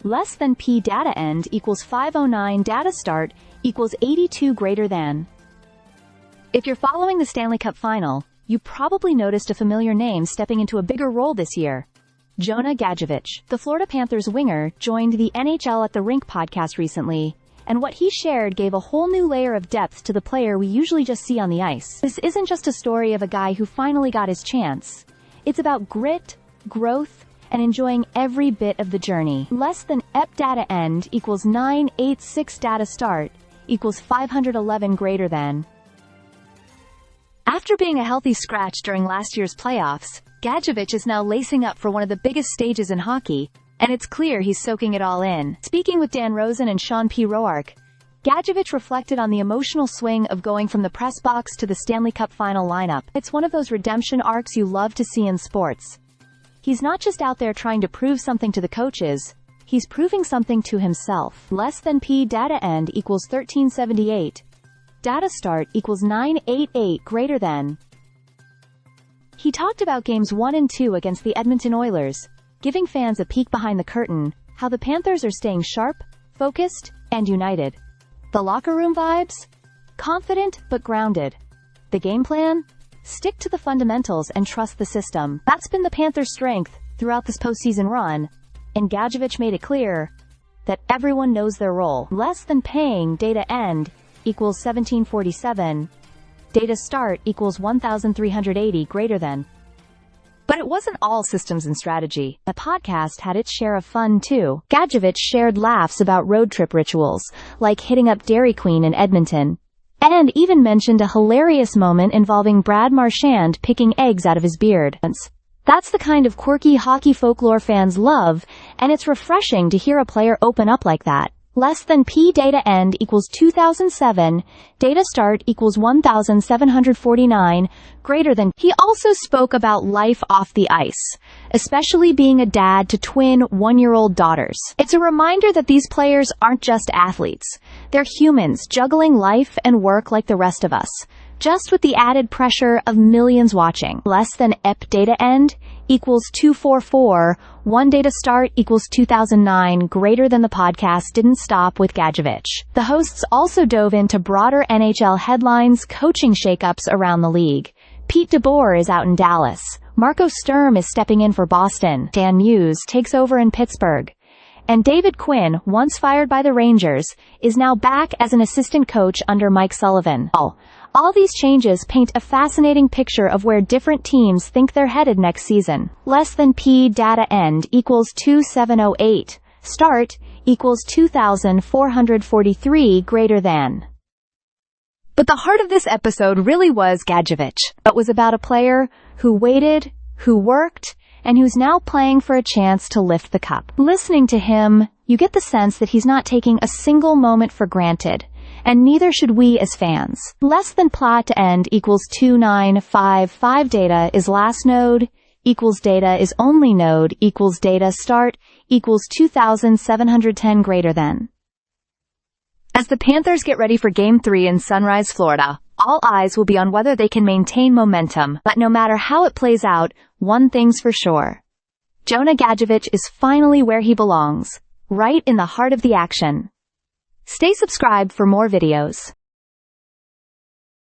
Less than P data end equals 509 data start equals 82 greater than. If you're following the Stanley Cup final, you probably noticed a familiar name stepping into a bigger role this year. Jonah Gadjovich, the Florida Panthers winger, joined the NHL at the Rink podcast recently, and what he shared gave a whole new layer of depth to the player we usually just see on the ice. This isn't just a story of a guy who finally got his chance. It's about grit, growth, and enjoying every bit of the journey. Less than EP data end equals 986 data start equals 511 greater than. After being a healthy scratch during last year's playoffs, Gadjovich is now lacing up for one of the biggest stages in hockey, and it's clear he's soaking it all in. Speaking with Dan Rosen and Sean P. Roark, Gadjovich reflected on the emotional swing of going from the press box to the Stanley Cup final lineup. It's one of those redemption arcs you love to see in sports. He's not just out there trying to prove something to the coaches, he's proving something to himself. Less than P data end equals 1378. Data start equals 988 greater than. He talked about games 1 and 2 against the Edmonton Oilers, giving fans a peek behind the curtain, how the Panthers are staying sharp, focused, and united. The locker room vibes? Confident but grounded. The game plan? Stick to the fundamentals and trust the system. That's been the Panthers' strength throughout this postseason run, and Gadjovich made it clear that everyone knows their role. Less than paying data end equals 1747. Data start equals 1380 greater than. But it wasn't all systems and strategy. The podcast had its share of fun too. Gadjovich shared laughs about road trip rituals, like hitting up Dairy Queen in Edmonton, and even mentioned a hilarious moment involving Brad Marchand picking eggs out of his beard. That's the kind of quirky hockey folklore fans love, and it's refreshing to hear a player open up like that. Less than P data end equals 2007, data start equals 1749, greater than. He also spoke about life off the ice, especially being a dad to twin 1-year-old daughters. It's a reminder that these players aren't just athletes. They're humans juggling life and work like the rest of us, just with the added pressure of millions watching. Less than EP data end equals 244, 1 data start equals 2009, greater than. The podcast didn't stop with Gadjovich. The hosts also dove into broader NHL headlines, coaching shakeups around the league. Pete DeBoer is out in Dallas. Marco Sturm is stepping in for Boston. Dan Muse takes over in Pittsburgh. And David Quinn, once fired by the Rangers, is now back as an assistant coach under Mike Sullivan. All these changes paint a fascinating picture of where different teams think they're headed next season. Less than P data end equals 2708. Start equals 2443 greater than. But the heart of this episode really was Gadjovich. It was about a player who waited, who worked, and who's now playing for a chance to lift the cup. Listening to him, you get the sense that he's not taking a single moment for granted, and neither should we as fans. Less than plot end equals 2955 data is last node, equals data is only node, equals data start, equals 2710 greater than. As the Panthers get ready for Game 3 in Sunrise, Florida, all eyes will be on whether they can maintain momentum. But no matter how it plays out, one thing's for sure. Jonah Gadjovich is finally where he belongs, right in the heart of the action. Stay subscribed for more videos.